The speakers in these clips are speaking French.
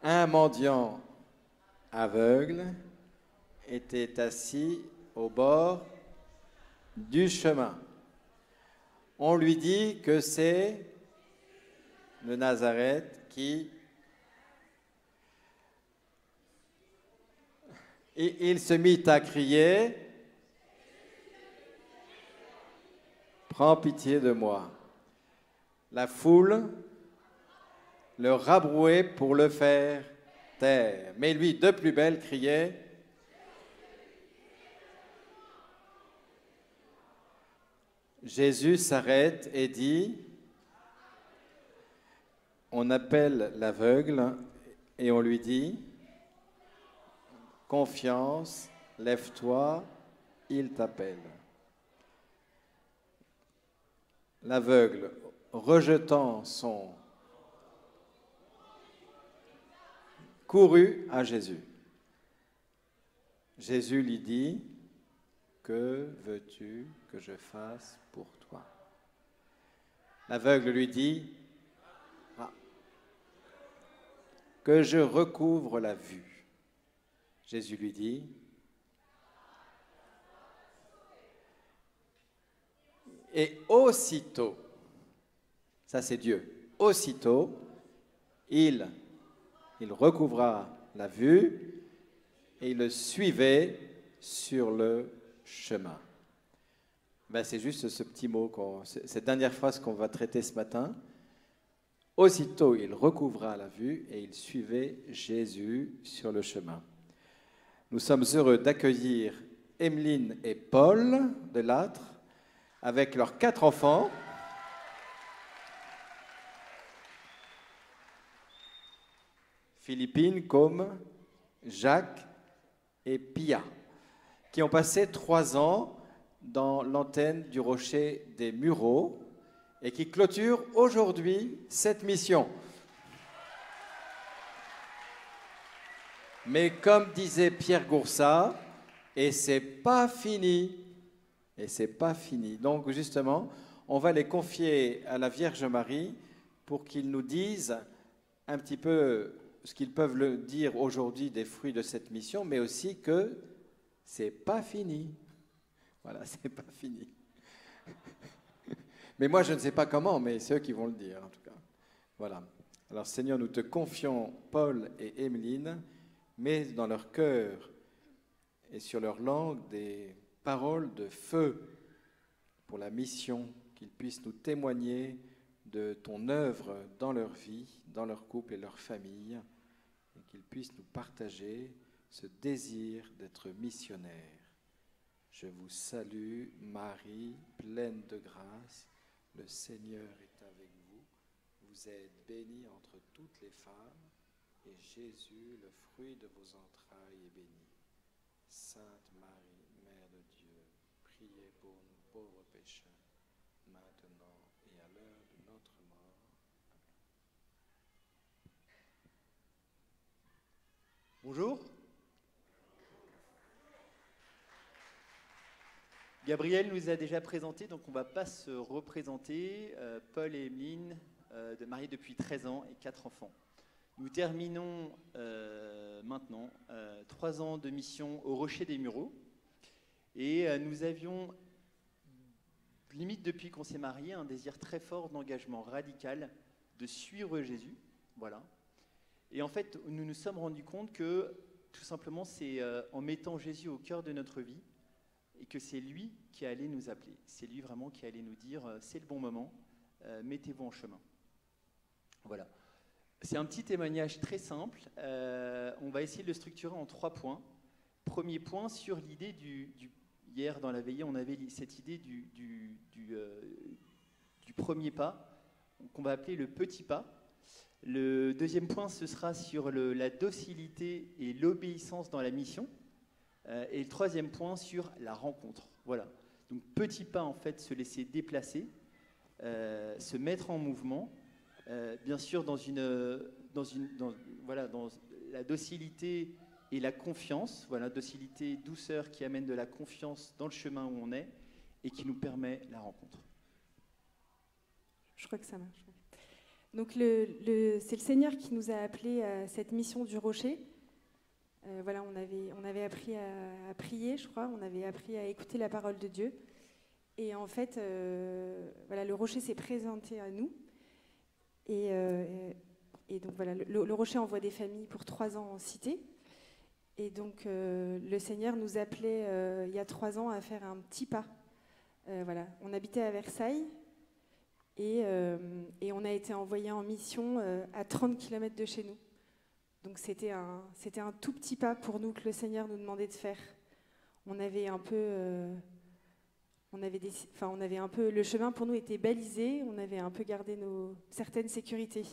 Un mendiant aveugle était assis au bord du chemin. On lui dit que c'est le Nazareth qui... Et il se mit à crier, « Prends pitié de moi ». La foule le rabrouait pour le faire taire. Mais lui, de plus belle, criait, Jésus s'arrête et dit, on appelle l'aveugle et on lui dit, confiance, lève-toi, il t'appelle. L'aveugle, rejetant son... courut à Jésus. Jésus lui dit, que veux-tu que je fasse pour toi? L'aveugle lui dit, que je recouvre la vue. Jésus lui dit, et aussitôt, ça c'est Dieu, aussitôt, il recouvra la vue et il le suivait sur le chemin. Ben, c'est juste ce petit mot, cette dernière phrase qu'on va traiter ce matin. Aussitôt, il recouvra la vue et il suivait Jésus sur le chemin. Nous sommes heureux d'accueillir Emeline et Paul de Lattre avec leurs 4 enfants. Philippine, comme Jacques et Pia, qui ont passé 3 ans dans l'antenne du Rocher des Mureaux et qui clôturent aujourd'hui cette mission. Mais comme disait Pierre Goursat, et c'est pas fini, et c'est pas fini. Donc justement, on va les confier à la Vierge Marie pour qu'ils nous disent un petit peu ce qu'ils peuvent le dire aujourd'hui des fruits de cette mission, mais aussi que c'est pas fini. Voilà, c'est pas fini. Mais moi, je ne sais pas comment, mais c'est eux qui vont le dire, en tout cas. Voilà. Alors, Seigneur, nous te confions Paul et Emeline, mets dans leur cœur et sur leur langue des paroles de feu pour la mission, qu'ils puissent nous témoigner de ton œuvre dans leur vie, dans leur couple et leur famille, et qu'ils puissent nous partager ce désir d'être missionnaires. Je vous salue, Marie, pleine de grâce, le Seigneur est avec vous. Vous êtes bénie entre toutes les femmes, et Jésus, le fruit de vos entrailles, est béni. Sainte Marie, Mère de Dieu, priez pour nous pauvres pécheurs, maintenant et à l'heure de notre mort. Bonjour. Gabriel nous a déjà présenté, donc on ne va pas se représenter. Paul et Emeline, mariés depuis 13 ans et 4 enfants. Nous terminons maintenant 3 ans de mission au Rocher des Mureaux. Et nous avions, limite depuis qu'on s'est mariés, un désir très fort d'engagement radical, de suivre Jésus. Voilà. Et en fait, nous nous sommes rendus compte que, tout simplement, c'est en mettant Jésus au cœur de notre vie, et que c'est lui qui allait nous appeler. C'est lui vraiment qui allait nous dire « c'est le bon moment, mettez-vous en chemin ». Voilà. C'est un petit témoignage très simple. On va essayer de le structurer en 3 points. Premier point, sur l'idée hier, dans la veillée, on avait cette idée du premier pas, qu'on va appeler le petit pas. Le deuxième point, ce sera sur la docilité et l'obéissance dans la mission. Et le troisième point sur la rencontre. Voilà. Donc petit pas, en fait, se laisser déplacer, se mettre en mouvement, bien sûr dans la docilité et la confiance. Voilà, docilité, douceur qui amène de la confiance dans le chemin où on est et qui nous permet la rencontre. Je crois que ça marche. Donc c'est le Seigneur qui nous a appelés à cette mission du rocher. Voilà, on avait appris à prier, je crois, on avait appris à écouter la parole de Dieu. Et en fait, voilà, le rocher s'est présenté à nous. Et donc voilà, le rocher envoie des familles pour 3 ans en cité. Et donc le Seigneur nous appelait il y a 3 ans à faire un petit pas. Voilà, on habitait à Versailles et on a été envoyé en mission à 30 km de chez nous. Donc c'était un tout petit pas pour nous que le Seigneur nous demandait de faire. On avait un peu, le chemin pour nous était balisé, on avait un peu gardé certaines sécurités.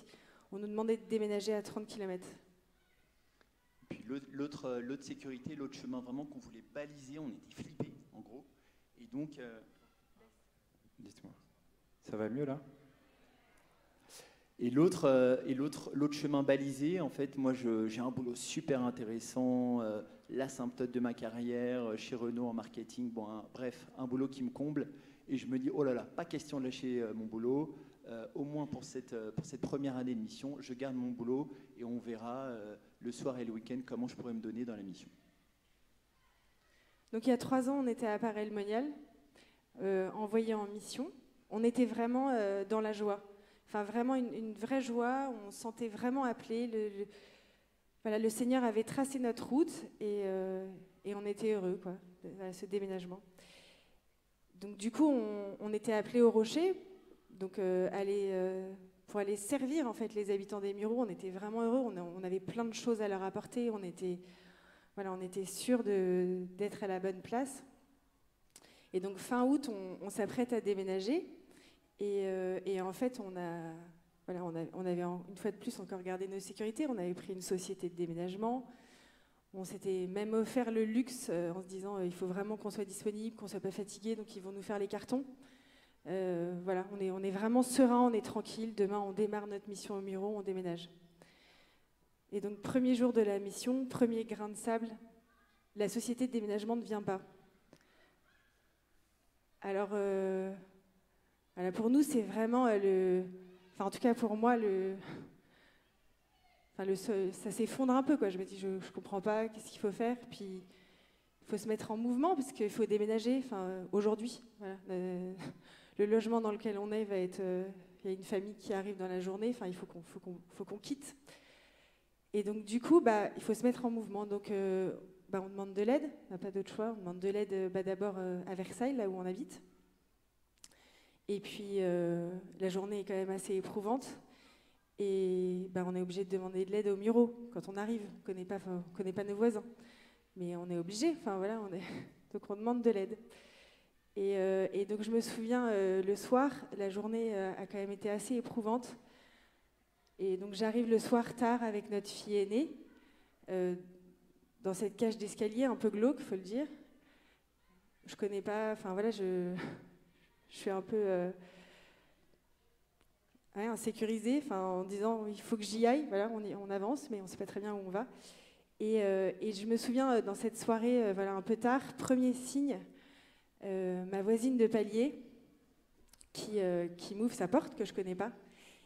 On nous demandait de déménager à 30 km. Puis l'autre sécurité, l'autre chemin vraiment qu'on voulait baliser, on était flippés en gros. Et donc, Dites-moi, ça va mieux là? Et l'autre chemin balisé, en fait, moi j'ai un boulot super intéressant, l'asymptote de ma carrière chez Renault en marketing, bref, un boulot qui me comble. Et je me dis, oh là là, pas question de lâcher mon boulot, au moins pour cette première année de mission, je garde mon boulot et on verra le soir et le week-end comment je pourrais me donner dans la mission. Donc il y a 3 ans, on était à Paray-le-Monial, envoyés en mission. On était vraiment dans la joie. Enfin, vraiment une vraie joie, on se sentait vraiment appelé. Voilà, le Seigneur avait tracé notre route et on était heureux, quoi, à ce déménagement. Donc du coup, on était appelés au rocher, donc pour aller servir en fait les habitants des Mureaux. On était vraiment heureux, on avait plein de choses à leur apporter, on était sûrs d'être à la bonne place. Et donc fin août, on s'apprête à déménager. Et en fait, on avait une fois de plus encore gardé nos sécurités. On avait pris une société de déménagement. On s'était même offert le luxe en se disant il faut vraiment qu'on soit disponible, qu'on soit pas fatigué, donc ils vont nous faire les cartons. Voilà, on est vraiment serein, on est tranquille. Demain, on démarre notre mission au Mureaux, on déménage. Et donc, premier jour de la mission, premier grain de sable, la société de déménagement ne vient pas. Alors, pour nous, c'est vraiment en tout cas pour moi, ça s'effondre un peu, quoi. Je me dis, je comprends pas, qu'est-ce qu'il faut faire? Puis, il faut se mettre en mouvement parce qu'il faut déménager. Aujourd'hui, voilà, le logement dans lequel on est va être. Il y a une famille qui arrive dans la journée. Il faut qu'on quitte. Et donc, du coup, il faut se mettre en mouvement. Donc, on demande de l'aide. On n'a pas d'autre choix. On demande de l'aide d'abord à Versailles, là où on habite. Et puis, la journée est quand même assez éprouvante. Et on est obligé de demander de l'aide aux Mureaux quand on arrive. On ne connaît pas nos voisins. Mais on est obligé. Donc, on demande de l'aide. Et donc, je me souviens, le soir, la journée a quand même été assez éprouvante. Et donc, j'arrive le soir tard avec notre fille aînée, dans cette cage d'escalier un peu glauque, il faut le dire. Je connais pas... je suis un peu insécurisée, en disant il faut que j'y aille. Voilà, on avance, mais on ne sait pas très bien où on va. Et je me souviens, dans cette soirée, un peu tard, premier signe, ma voisine de palier qui m'ouvre sa porte, que je ne connais pas,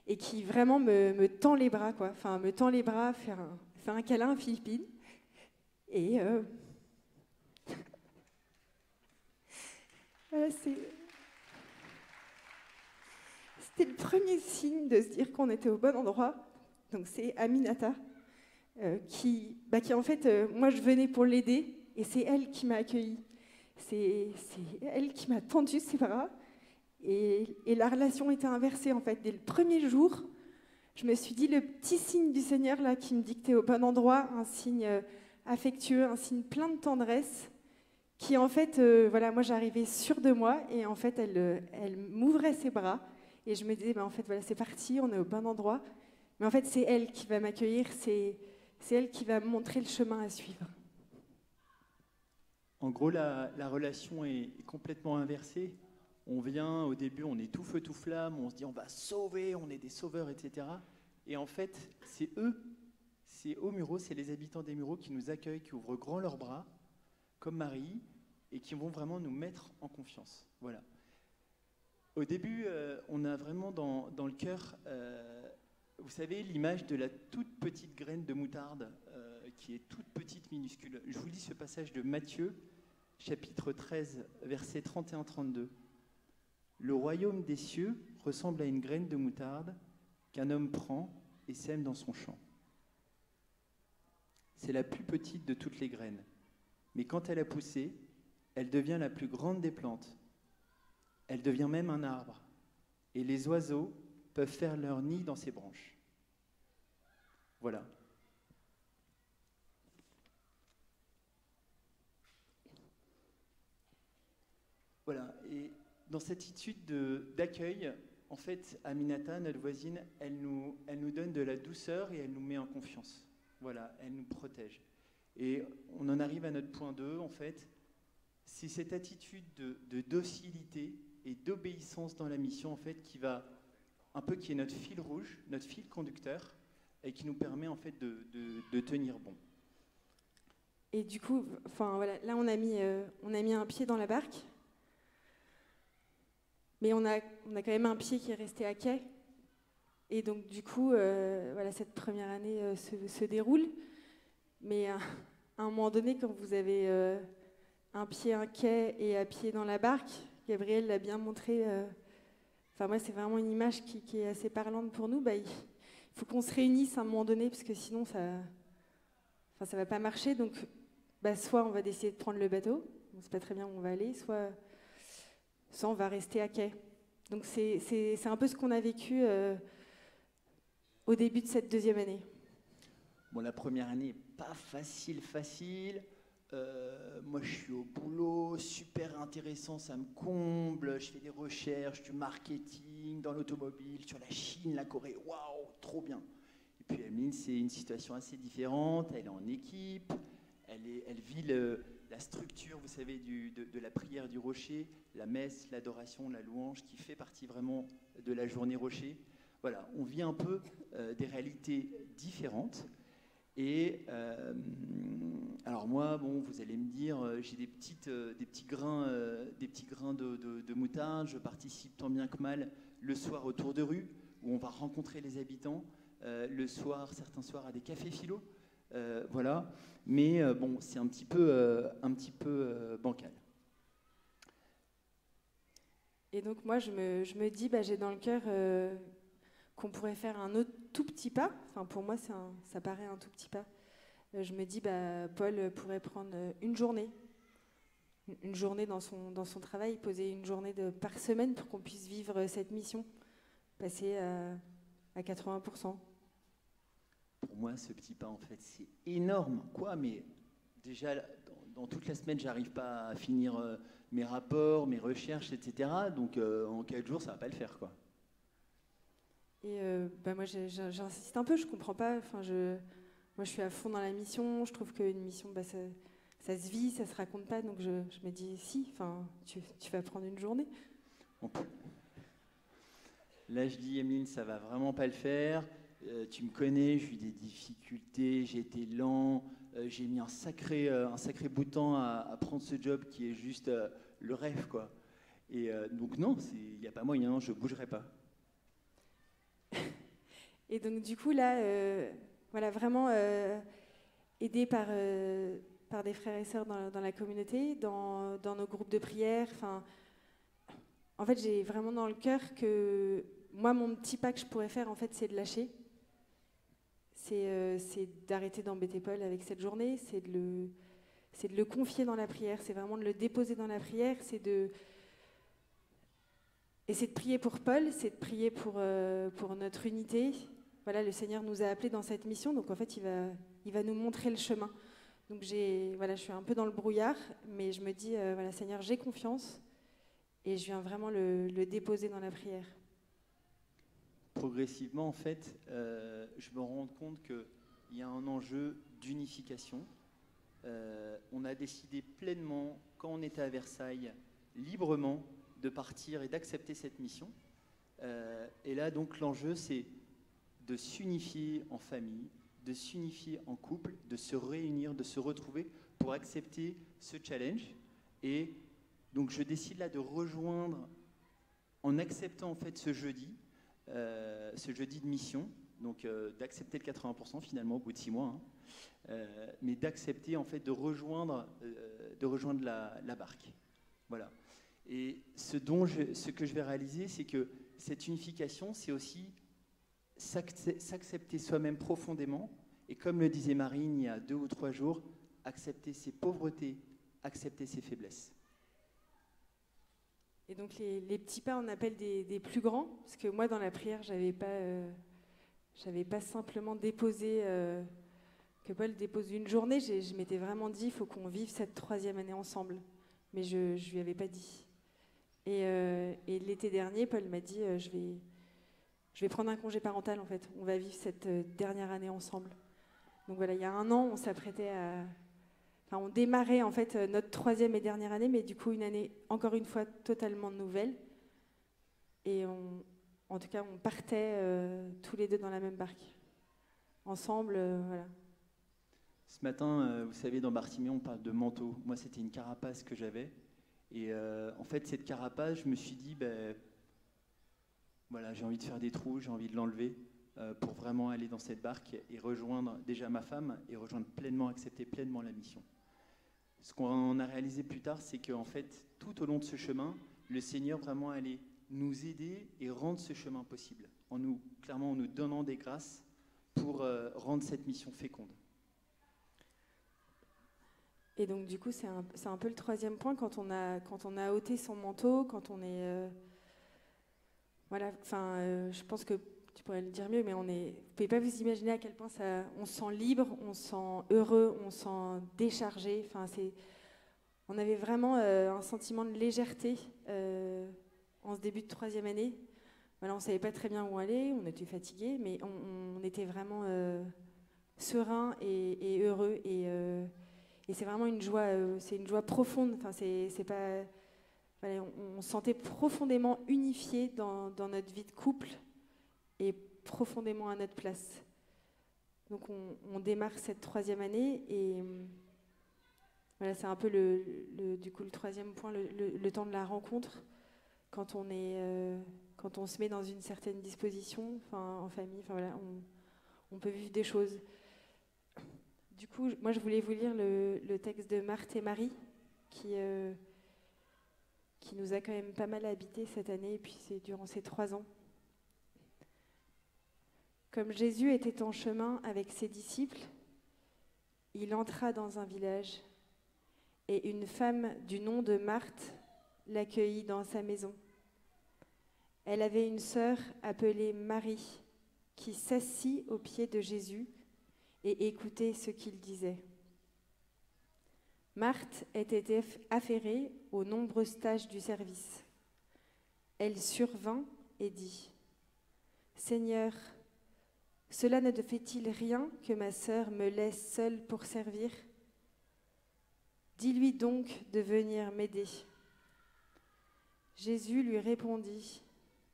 et qui vraiment me tend les bras, quoi. Me tend les bras, faire un câlin à Philippine. Et voilà, c'était le premier signe de se dire qu'on était au bon endroit. Donc c'est Aminata qui en fait, moi je venais pour l'aider et c'est elle qui m'a accueillie. C'est elle qui m'a tendu ses bras et la relation était inversée en fait. Dès le premier jour, je me suis dit le petit signe du Seigneur là qui me dit que t'es au bon endroit, un signe affectueux, un signe plein de tendresse. Qui en fait, moi j'arrivais sûre de moi et en fait elle m'ouvrait ses bras et je me disais en fait voilà c'est parti, on est au bon endroit. Mais en fait c'est elle qui va m'accueillir, c'est elle qui va me montrer le chemin à suivre. En gros la relation est complètement inversée. On vient au début, on est tout feu tout flamme, on se dit on va sauver, on est des sauveurs, etc. Et en fait c'est eux, c'est aux Mureaux, c'est les habitants des Mureaux qui nous accueillent, qui ouvrent grand leurs bras. Comme Marie, et qui vont vraiment nous mettre en confiance. Voilà. Au début, on a vraiment dans le cœur vous savez, l'image de la toute petite graine de moutarde, qui est toute petite, minuscule. Je vous lis ce passage de Matthieu, chapitre 13, versets 31-32. Le royaume des cieux ressemble à une graine de moutarde qu'un homme prend et sème dans son champ. C'est la plus petite de toutes les graines. Mais quand elle a poussé, elle devient la plus grande des plantes. Elle devient même un arbre. Et les oiseaux peuvent faire leur nid dans ses branches. Voilà. Voilà. Et dans cette attitude d'accueil, en fait, Aminata, notre voisine, elle nous donne de la douceur et elle nous met en confiance. Voilà, elle nous protège. Et on en arrive à notre point 2, en fait. C'est cette attitude de docilité et d'obéissance dans la mission, en fait, qui est notre fil rouge, notre fil conducteur, et qui nous permet, en fait, de tenir bon. Et du coup, voilà, là, on a mis un pied dans la barque, mais on a quand même un pied qui est resté à quai. Et donc, du coup, voilà, cette première année se déroule. Mais à un moment donné, quand vous avez un pied à quai et un pied dans la barque, Gabriel l'a bien montré. Moi, c'est vraiment une image qui est assez parlante pour nous. Il faut qu'on se réunisse à un moment donné, parce que sinon, ça va pas marcher. Donc, soit on va décider de prendre le bateau, on sait pas très bien où on va aller, soit on va rester à quai. Donc, c'est un peu ce qu'on a vécu au début de cette deuxième année. Bon, la première année, pas facile. Moi, je suis au boulot, super intéressant, ça me comble. Je fais des recherches, du marketing, dans l'automobile, sur la Chine, la Corée. Waouh, trop bien. Et puis, Emeline, c'est une situation assez différente. Elle est en équipe, elle vit la structure, vous savez, de la prière du rocher, la messe, l'adoration, la louange, qui fait partie vraiment de la journée rocher. Voilà, on vit un peu des réalités différentes. Et alors moi, bon, vous allez me dire, j'ai des petits grains de moutarde. Je participe tant bien que mal le soir au tour de rue où on va rencontrer les habitants. Le soir, certains soirs à des cafés philo, voilà. Mais bon, c'est un petit peu bancal. Et donc moi, je me dis, j'ai dans le cœur qu'on pourrait faire un autre tout petit pas. Pour moi, ça paraît un tout petit pas. Je me dis, Paul pourrait prendre une journée dans son travail, poser une journée par semaine pour qu'on puisse vivre cette mission, passer à 80%. Pour moi, ce petit pas, en fait, c'est énorme. Mais déjà, dans toute la semaine, j'arrive pas à finir mes rapports, mes recherches, etc. Donc, en 4 jours, ça va pas le faire, quoi. Et moi, j'insiste un peu, je comprends pas. Moi, je suis à fond dans la mission. Je trouve qu'une mission, ça se vit, ça se raconte pas. Donc, je me dis, si, tu vas prendre une journée. Là, je dis, Emeline, ça va vraiment pas le faire. Tu me connais, j'ai eu des difficultés, j'ai été lent. J'ai mis un sacré bout de temps à prendre ce job qui est juste le rêve, quoi. Et donc, non, il n'y a pas moyen, je bougerai pas. Et donc, du coup, là, voilà, vraiment aidé par des frères et sœurs dans la communauté, dans nos groupes de prière. En fait, j'ai vraiment dans le cœur que moi, mon petit pas que je pourrais faire, en fait, c'est de lâcher. C'est d'arrêter d'embêter Paul avec cette journée, c'est de le confier dans la prière, c'est vraiment de le déposer dans la prière, c'est de prier pour Paul, c'est de prier pour notre unité. Voilà, le Seigneur nous a appelés dans cette mission, donc en fait, il va nous montrer le chemin. Donc je suis un peu dans le brouillard, mais je me dis, voilà, Seigneur, j'ai confiance, et je viens vraiment le déposer dans la prière. Progressivement, en fait, je me rends compte qu'il y a un enjeu d'unification. On a décidé pleinement, quand on était à Versailles, librement, de partir et d'accepter cette mission. Et là, donc, l'enjeu, c'est de s'unifier en famille, de s'unifier en couple, de se réunir, de se retrouver pour accepter ce challenge. Et donc, je décide là de rejoindre, en acceptant en fait ce jeudi de mission, Donc d'accepter le 80% finalement au bout de 6 mois, hein. Mais d'accepter en fait de rejoindre la barque. Voilà. Et ce que je vais réaliser, c'est que cette unification, c'est aussi s'accepter soi-même profondément. Et comme le disait Marine il y a 2 ou 3 jours, accepter ses pauvretés, accepter ses faiblesses. Et donc les petits pas, on appelle des plus grands, parce que moi dans la prière, j'avais pas simplement déposé que Paul dépose une journée. Je m'étais vraiment dit, il faut qu'on vive cette 3e année ensemble, mais je lui avais pas dit. Et l'été dernier, Paul m'a dit, je vais prendre un congé parental en fait. On va vivre cette dernière année ensemble. Donc voilà, il y a 1 an, on s'apprêtait à on démarrait en fait notre 3e et dernière année, mais du coup une année encore une fois totalement nouvelle. Et en tout cas, on partait tous les 2 dans la même barque, ensemble. Voilà. Ce matin, vous savez, dans Bartimée, on parle de manteau. Moi, c'était une carapace que j'avais. Et en fait, cette carapace, je me suis dit, voilà, j'ai envie de faire des trous, j'ai envie de l'enlever pour vraiment aller dans cette barque et rejoindre déjà ma femme et rejoindre pleinement, accepter pleinement la mission. Ce qu'on a réalisé plus tard, c'est qu'en fait, tout au long de ce chemin, le Seigneur vraiment allait nous aider et rendre ce chemin possible, clairement en nous donnant des grâces pour rendre cette mission féconde. Et donc du coup, c'est un peu le 3e point, quand on a ôté son manteau, quand on est... voilà, je pense que tu pourrais le dire mieux, mais vous ne pouvez pas vous imaginer à quel point on se sent libre, on se sent heureux, on se sent déchargé. On avait vraiment un sentiment de légèreté en ce début de 3e année. Voilà, on ne savait pas très bien où aller, on était fatigués, mais on était vraiment serein et heureux. Et c'est vraiment une joie, c'est une joie profonde. Enfin, c'est pas, voilà, on se sentait profondément unifiés dans notre vie de couple et profondément à notre place. Donc on démarre cette 3e année et voilà, c'est un peu du coup le 3e point, le temps de la rencontre, quand on se met dans une certaine disposition, en famille, voilà, on peut vivre des choses. Du coup, moi je voulais vous lire le texte de Marthe et Marie qui nous a quand même pas mal habité cette année, et puis c'est durant ces 3 ans. Comme Jésus était en chemin avec ses disciples, il entra dans un village et une femme du nom de Marthe l'accueillit dans sa maison. Elle avait une sœur appelée Marie qui s'assit aux pieds de Jésus et écoutait ce qu'il disait. Marthe était affairée aux nombreuses tâches du service. Elle survint et dit : « Seigneur, cela ne te fait-il rien que ma sœur me laisse seule pour servir ? Dis-lui donc de venir m'aider. » Jésus lui répondit :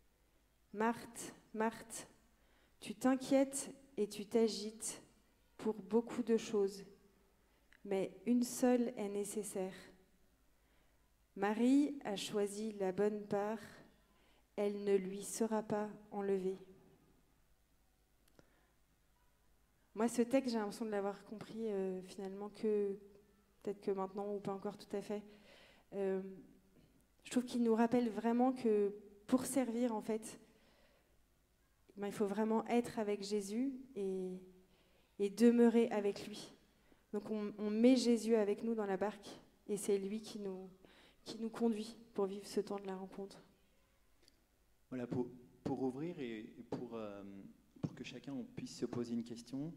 « Marthe, Marthe, tu t'inquiètes et tu t'agites pour beaucoup de choses, mais une seule est nécessaire. Marie a choisi la bonne part, elle ne lui sera pas enlevée. » Moi, ce texte, j'ai l'impression de l'avoir compris finalement que, peut-être que maintenant, ou pas encore tout à fait. Je trouve qu'il nous rappelle vraiment que pour servir, en fait, il faut vraiment être avec Jésus et demeurer avec lui. Donc on met Jésus avec nous dans la barque et c'est lui qui nous conduit pour vivre ce temps de la rencontre. Voilà, pour ouvrir et pour que chacun puisse se poser une question.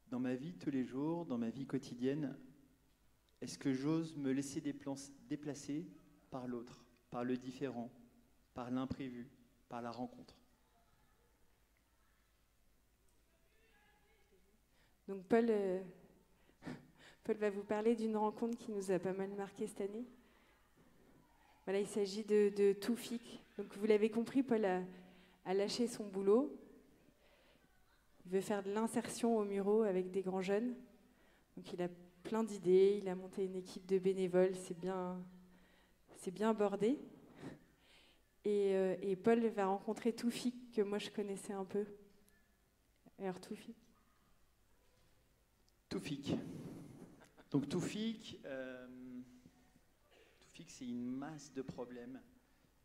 Dans ma vie tous les jours, dans ma vie quotidienne, est-ce que j'ose me laisser déplacer par l'autre, par le différent, par l'imprévu, par la rencontre ? Donc Paul va vous parler d'une rencontre qui nous a pas mal marqué cette année. Voilà, il s'agit de Toufik. Donc vous l'avez compris, Paul a lâché son boulot. Il veut faire de l'insertion au Muro avec des grands jeunes. Donc il a plein d'idées, il a monté une équipe de bénévoles, c'est bien bordé. Et Paul va rencontrer Toufik, que moi je connaissais un peu. Alors, Toufik. Toufik. Donc Toufik, c'est une masse de problèmes,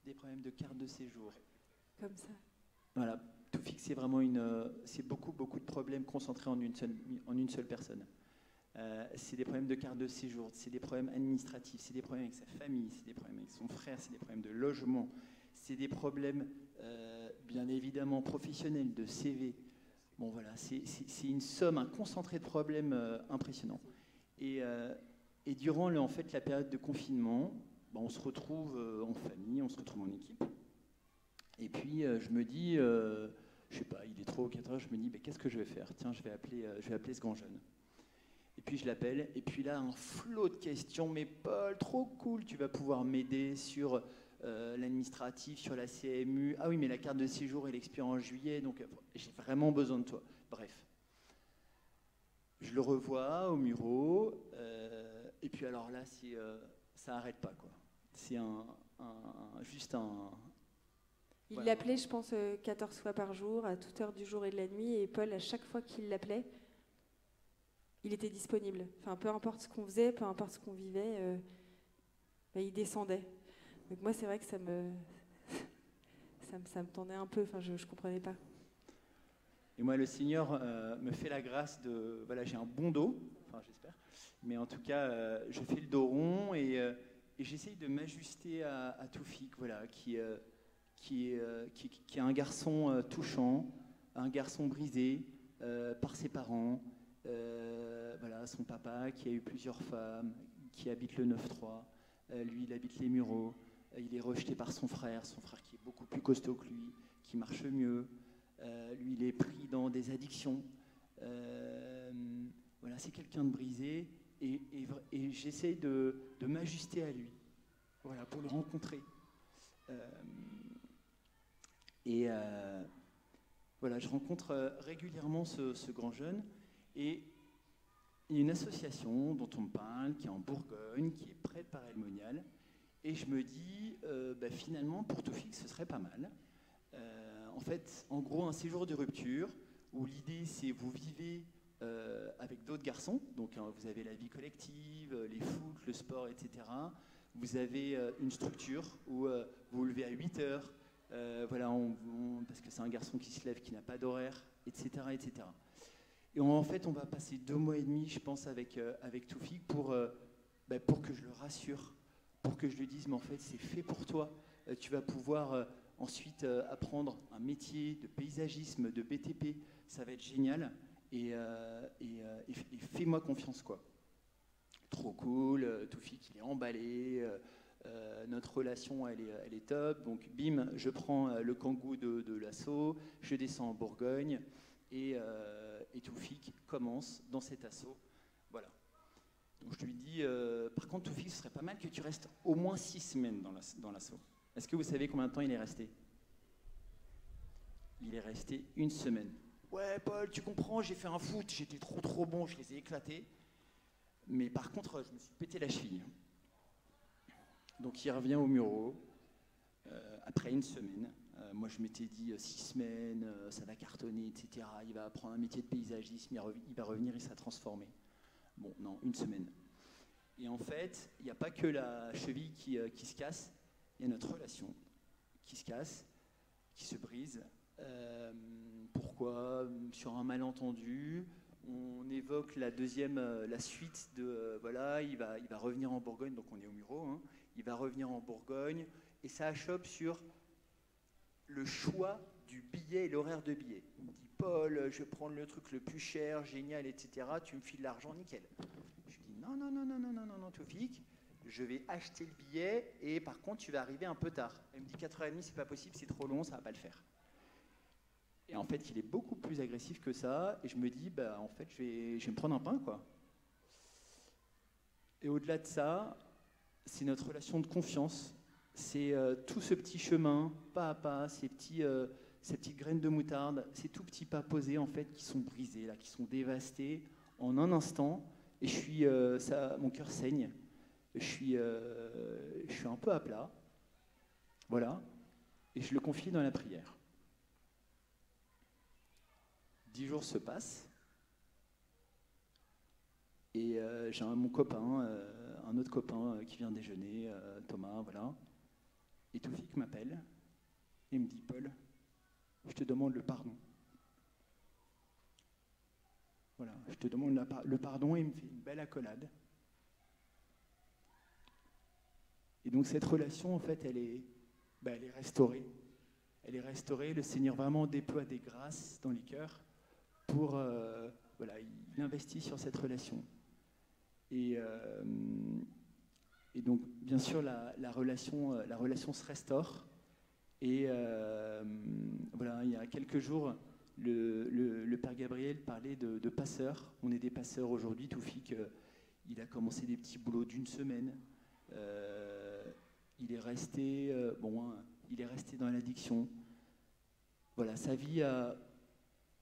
des problèmes de carte de séjour. Comme ça. Voilà, Toufik, c'est vraiment c'est beaucoup de problèmes concentrés en une seule personne. C'est des problèmes de carte de séjour, c'est des problèmes administratifs, c'est des problèmes avec sa famille, c'est des problèmes avec son frère, c'est des problèmes de logement, c'est des problèmes bien évidemment professionnels, de CV. Bon voilà, c'est une somme, un concentré de problèmes impressionnant. Et durant en fait, la période de confinement, on se retrouve en famille, on se retrouve en équipe. Et puis je me dis, je sais pas, il est 3 ou 4 heures, je me dis, qu'est-ce que je vais faire? Tiens, je vais appeler ce grand jeune. Et puis je l'appelle, et puis là, un flot de questions. Mais Paul, trop cool, tu vas pouvoir m'aider sur l'administratif, sur la CMU. Ah oui, mais la carte de séjour, elle expire en juillet, donc j'ai vraiment besoin de toi. Bref. Je le revois au Muro, et puis alors là, ça n'arrête pas, quoi. C'est juste un... Il l'appelait, je pense, 14 fois par jour, à toute heure du jour et de la nuit, et Paul, à chaque fois qu'il l'appelait, il était disponible. Enfin, peu importe ce qu'on faisait, peu importe ce qu'on vivait, il descendait. Donc moi, c'est vrai que ça me tendait un peu, enfin, je ne comprenais pas. Et moi, le Seigneur me fait la grâce de... Voilà, j'ai un bon dos, enfin j'espère, mais en tout cas, je fais le dos rond et j'essaye de m'ajuster à Toufik, voilà, qui est un garçon touchant, un garçon brisé par ses parents, voilà, son papa qui a eu plusieurs femmes, qui habite le 9-3, lui il habite les Mureaux, il est rejeté par son frère qui est beaucoup plus costaud que lui, qui marche mieux. Lui, il est pris dans des addictions. Voilà, c'est quelqu'un de brisé et j'essaye de m'ajuster à lui, voilà, pour le rencontrer. Voilà, je rencontre régulièrement ce grand jeune et il y a une association dont on me parle qui est en Bourgogne, qui est près de Paray-le-Monial, et je me dis finalement pour Toufik ce serait pas mal. En fait, en gros, un séjour de rupture où l'idée c'est vous vivez avec d'autres garçons, donc vous avez la vie collective, les foot, le sport, etc. Vous avez une structure où vous vous levez à 8 heures, voilà, parce que c'est un garçon qui se lève, qui n'a pas d'horaire, etc., etc. Et en fait, on va passer 2 mois et demi, je pense, avec Toufik pour que je le rassure, pour que je lui dise, mais en fait, c'est fait pour toi. Tu vas pouvoir ensuite apprendre un métier de paysagisme, de BTP. Ça va être génial. Et fais-moi confiance, quoi. Trop cool. Toufik, il est emballé. Notre relation, elle est top. Donc, bim, je prends le kangou de l'assaut. Je descends en Bourgogne. Et Toufik commence dans cet assaut. Voilà. Donc je lui dis, par contre Toufik, ce serait pas mal que tu restes au moins 6 semaines dans l'assaut. Est-ce que vous savez combien de temps il est resté? Il est resté 1 semaine. Ouais Paul, tu comprends, j'ai fait un foot, j'étais trop bon, je les ai éclatés. Mais par contre, je me suis pété la cheville. Donc il revient au Muro, après 1 semaine. Moi, je m'étais dit 6 semaines, ça va cartonner, etc. Il va apprendre un métier de paysagisme, il va revenir, il sera transformé. Bon, non, 1 semaine. Et en fait, il n'y a pas que la cheville qui se casse, il y a notre relation qui se casse, qui se brise. Pourquoi? Sur un malentendu, on évoque la suite de... voilà, il va revenir en Bourgogne, donc on est au Muro, hein, il va revenir en Bourgogne, et ça achoppe sur le choix du billet et l'horaire de billet. Il me dit, Paul, je vais prendre le truc le plus cher, génial, etc. Tu me files l'argent, nickel. Je lui dis, non, Toufik, je vais acheter le billet et par contre, tu vas arriver un peu tard. Elle me dit, 4h30, c'est pas possible, c'est trop long, ça va pas le faire. Et en fait, il est beaucoup plus agressif que ça. Et je me dis, en fait, je vais me prendre un pain, quoi. Et au-delà de ça, c'est notre relation de confiance. C'est tout ce petit chemin, pas à pas, ces petites graines de moutarde, ces tout petits pas posés en fait qui sont brisés, là, qui sont dévastés en un instant. Et mon cœur saigne. Je suis un peu à plat, voilà. Et je le confie dans la prière. 10 jours se passent. Et j'ai mon copain, un autre copain qui vient déjeuner, Thomas, voilà. Et Toufik m'appelle et me dit, Paul, je te demande le pardon. Voilà, je te demande le pardon et il me fait une belle accolade. Et donc cette relation, en fait, elle est restaurée. Elle est restaurée, le Seigneur vraiment déploie des grâces dans les cœurs pour, voilà, il investit sur cette relation. Et donc, bien sûr, la relation se restaure. Et voilà, il y a quelques jours, le Père Gabriel parlait de passeurs. On est des passeurs aujourd'hui. Toufik, il a commencé des petits boulots d'1 semaine. Il est resté, il est resté dans l'addiction. Voilà, sa vie a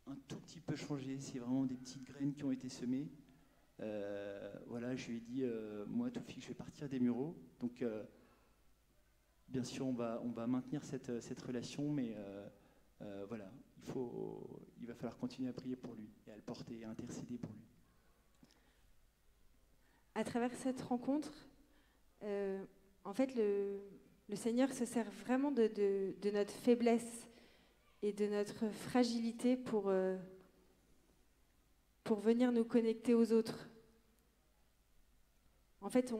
un tout petit peu changé. C'est vraiment des petites graines qui ont été semées. Voilà, je lui ai dit, moi, Toufik, je vais partir des Mureaux. Donc, bien sûr, on va maintenir cette relation, mais voilà, il va falloir continuer à prier pour lui et à le porter, à intercéder pour lui. À travers cette rencontre, en fait, le Seigneur se sert vraiment de notre faiblesse et de notre fragilité pour venir nous connecter aux autres. En fait,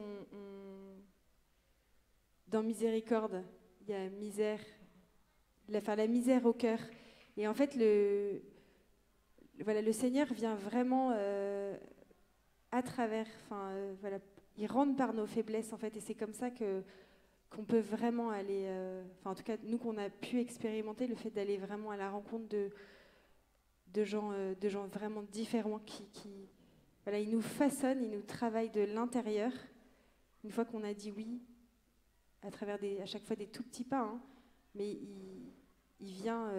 dans Miséricorde, il y a la misère au cœur. Et en fait, le Seigneur vient vraiment à travers, voilà, il rentre par nos faiblesses, en fait, et c'est comme ça qu'on peut vraiment aller, en tout cas, nous qu'on a pu expérimenter le fait d'aller vraiment à la rencontre de gens vraiment différents qui voilà, ils nous façonnent, ils nous travaillent de l'intérieur. Une fois qu'on a dit oui, à travers à chaque fois des tout petits pas, hein, mais il vient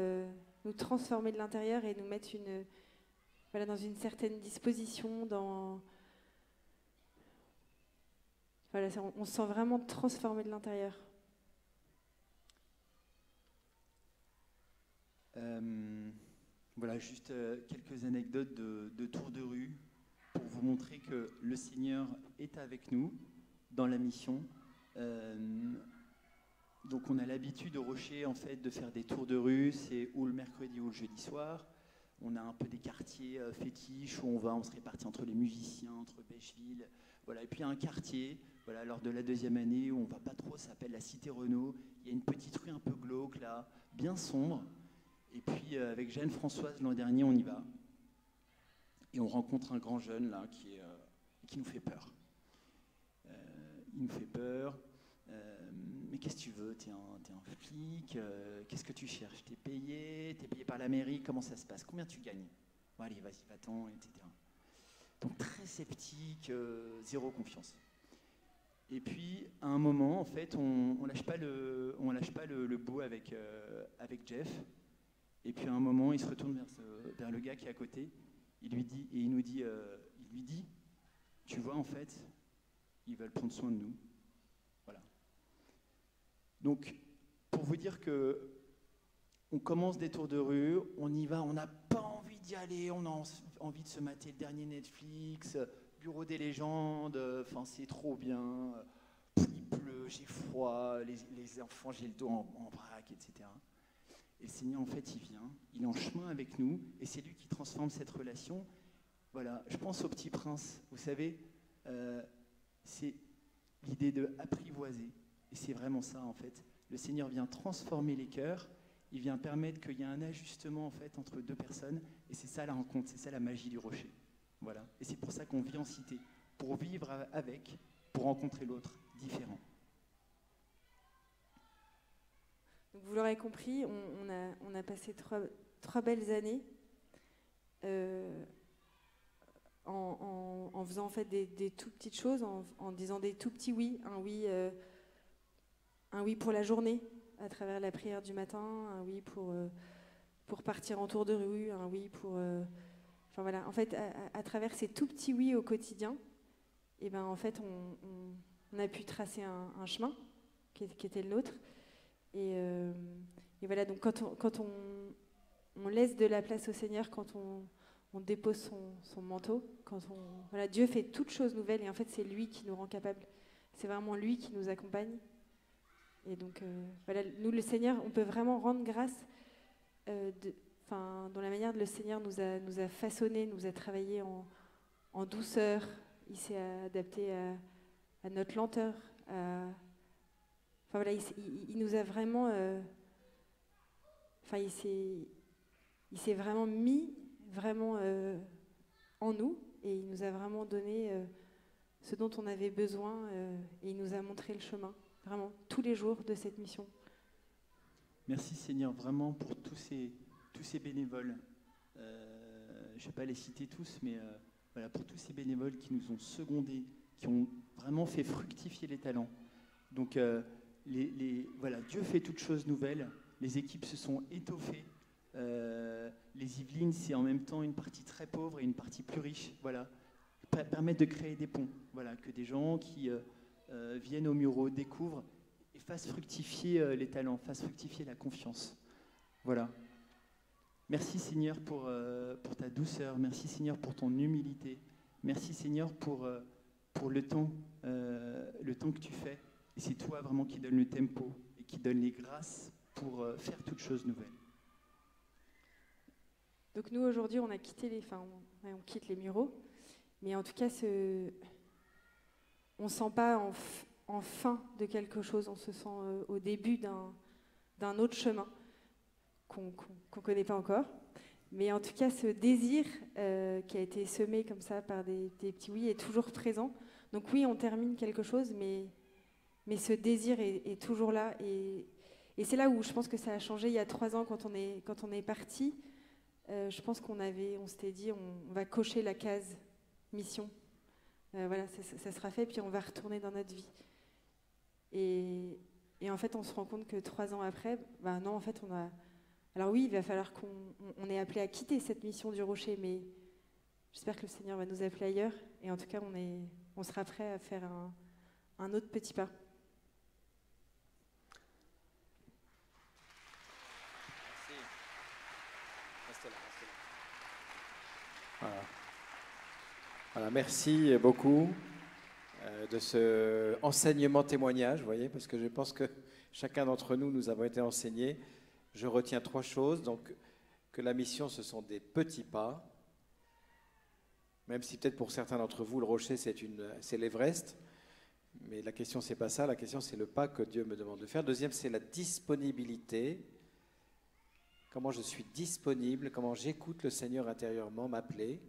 nous transformer de l'intérieur et nous mettre dans une certaine disposition, voilà, on se sent vraiment transformé de l'intérieur. Voilà, juste quelques anecdotes de tour de rue pour vous montrer que le Seigneur est avec nous dans la mission. Donc on a l'habitude au Rocher, en fait, de faire des tours de rue, c'est ou le mercredi ou le jeudi soir. On a un peu des quartiers fétiches où on se répartit entre les musiciens, entre Bêcheville, voilà. Et puis il y a un quartier, voilà, lors de la 2e année où on ne va pas trop, ça s'appelle la Cité Renaud. Il y a une petite rue un peu glauque là, bien sombre. Et puis avec Jeanne-Françoise l'an dernier, on y va. Et on rencontre un grand jeune là qui nous fait peur. Il nous fait peur. Mais qu'est-ce que tu veux? T'es un flic, qu'est-ce que tu cherches? T'es payé par la mairie, comment ça se passe? Combien tu gagnes? Bon, allez, vas-y, va-t'en, etc. Donc très sceptique, zéro confiance. Et puis, à un moment, en fait, on lâche pas le bout avec Jeff. Et puis, à un moment, il se retourne vers le gars qui est à côté. Il lui dit, tu vois, en fait, ils veulent prendre soin de nous. Voilà. Donc, pour vous dire que on commence des tours de rue, on y va, on n'a pas envie d'y aller, on a envie de se mater le dernier Netflix, Bureau des légendes, enfin c'est trop bien, il pleut, j'ai froid, les enfants, j'ai le dos en vrac, etc. Et le Seigneur, en fait, il vient, il est en chemin avec nous, et c'est lui qui transforme cette relation. Voilà, je pense au Petit Prince, vous savez, c'est l'idée de apprivoiser. Et c'est vraiment ça, en fait. Le Seigneur vient transformer les cœurs, il vient permettre qu'il y ait un ajustement, en fait, entre deux personnes, et c'est ça la rencontre, c'est ça la magie du rocher. Voilà. Et c'est pour ça qu'on vit en cité, pour vivre avec, pour rencontrer l'autre différent. Donc vous l'aurez compris, on a passé trois belles années en faisant en fait des tout petites choses, en disant des tout petits oui, un oui pour la journée à travers la prière du matin, un oui pour partir en tour de rue, un oui pour enfin voilà, en fait à travers ces tout petits oui au quotidien, et ben en fait on a pu tracer un chemin qui était le nôtre. Et voilà, donc quand on laisse de la place au Seigneur quand on dépose son manteau. Voilà, Dieu fait toutes choses nouvelles et en fait c'est lui qui nous rend capables. C'est vraiment lui qui nous accompagne. Et donc voilà, nous le Seigneur, on peut vraiment rendre grâce dans la manière dont le Seigneur nous a façonnés, nous a travaillé en douceur. Il s'est adapté à notre lenteur. Voilà, il nous a vraiment... il s'est vraiment mis en nous et il nous a vraiment donné ce dont on avait besoin et il nous a montré le chemin, vraiment, tous les jours de cette mission. Merci Seigneur, vraiment pour tous ces bénévoles. Je ne vais pas les citer tous, mais voilà, pour tous ces bénévoles qui nous ont secondés, qui ont vraiment fait fructifier les talents. Donc, voilà, Dieu fait toutes choses nouvelles. Les équipes se sont étoffées. Les Yvelines, c'est en même temps une partie très pauvre et une partie plus riche. Voilà, permettre de créer des ponts. Voilà, que des gens qui viennent au Muro découvrent et fassent fructifier les talents, fassent fructifier la confiance. Voilà. Merci Seigneur pour ta douceur. Merci Seigneur pour ton humilité. Merci Seigneur pour le temps que tu fais. Et c'est toi vraiment qui donne le tempo et qui donne les grâces pour faire toutes choses nouvelles. Donc nous aujourd'hui on quitte les Mureaux, mais en tout cas on ne sent pas en fin de quelque chose, on se sent au début d'un autre chemin qu'on ne connaît pas encore. Mais en tout cas, ce désir qui a été semé comme ça par des petits oui est toujours présent. Donc oui, on termine quelque chose, mais ce désir est toujours là. Et c'est là où je pense que ça a changé il y a 3 ans quand on est parti. Je pense qu'on s'était dit, on va cocher la case mission. Voilà, ça sera fait, puis on va retourner dans notre vie. Et en fait, on se rend compte que 3 ans après, non, en fait, alors oui, il va falloir qu'on est appelé à quitter cette mission du Rocher, mais j'espère que le Seigneur va nous appeler ailleurs. Et en tout cas, on sera prêt à faire un autre petit pas. Merci. Restez là. Voilà, merci beaucoup de ce enseignement témoignage, vous voyez, parce que je pense que chacun d'entre nous avons été enseignés. Je retiens 3 choses. Donc, que la mission, ce sont des petits pas. Même si peut-être pour certains d'entre vous, le rocher, c'est l'Everest. Mais la question, c'est pas ça. La question, c'est le pas que Dieu me demande de faire. Deuxième, c'est la disponibilité. Comment je suis disponible, comment j'écoute le Seigneur intérieurement m'appeler.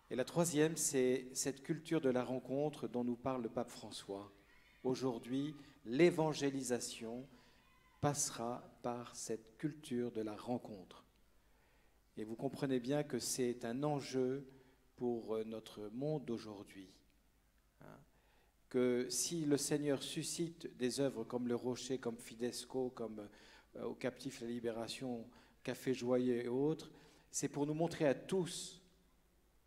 Et la troisième, c'est cette culture de la rencontre dont nous parle le pape François. Aujourd'hui, l'évangélisation passera par cette culture de la rencontre. Et vous comprenez bien que c'est un enjeu pour notre monde d'aujourd'hui. Que si le Seigneur suscite des œuvres comme le Rocher, comme Fidesco, comme au Captif la Libération, Café Joyeux et autres, c'est pour nous montrer à tous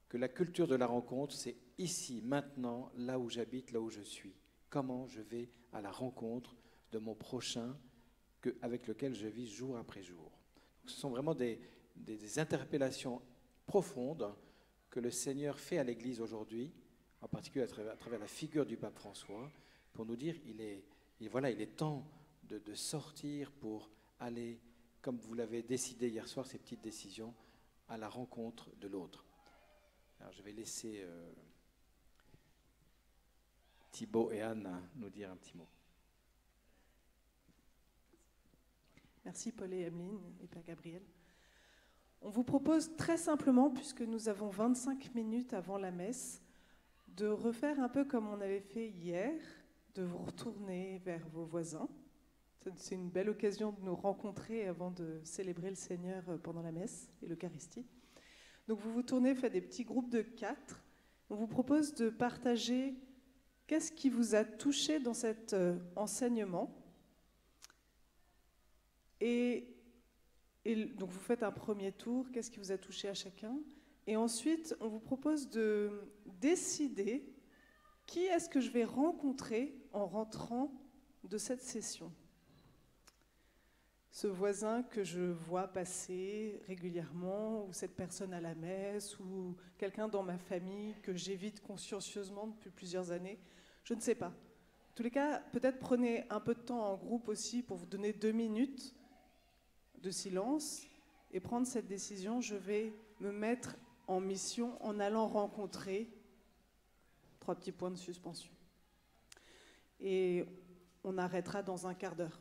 que la culture de la rencontre, c'est ici, maintenant, là où j'habite, là où je suis. Comment je vais à la rencontre de mon prochain avec lequel je vis jour après jour. Ce sont vraiment des interpellations profondes que le Seigneur fait à l'Église aujourd'hui, en particulier à travers la figure du pape François, pour nous dire il est temps de sortir pour aller, comme vous l'avez décidé hier soir, ces petites décisions, à la rencontre de l'autre. Alors je vais laisser Thibaut et Anne nous dire un petit mot. Merci Paul et Emeline et Père Gabriel. On vous propose très simplement, puisque nous avons 25 minutes avant la messe, de refaire un peu comme on avait fait hier, de vous retourner vers vos voisins. C'est une belle occasion de nous rencontrer avant de célébrer le Seigneur pendant la messe et l'Eucharistie. Donc vous vous tournez, faites des petits groupes de 4. On vous propose de partager qu'est-ce qui vous a touché dans cet enseignement. Et donc vous faites un premier tour, qu'est-ce qui vous a touché à chacun. Et ensuite, on vous propose de décider qui est-ce que je vais rencontrer en rentrant de cette session. ce voisin que je vois passer régulièrement, ou cette personne à la messe, ou quelqu'un dans ma famille que j'évite consciencieusement depuis plusieurs années. Je ne sais pas. En tous les cas, peut-être prenez un peu de temps en groupe aussi pour vous donner 2 minutes de silence et prendre cette décision. Je vais me mettre en mission en allant rencontrer 3 petits points de suspension. Et on arrêtera dans un quart d'heure.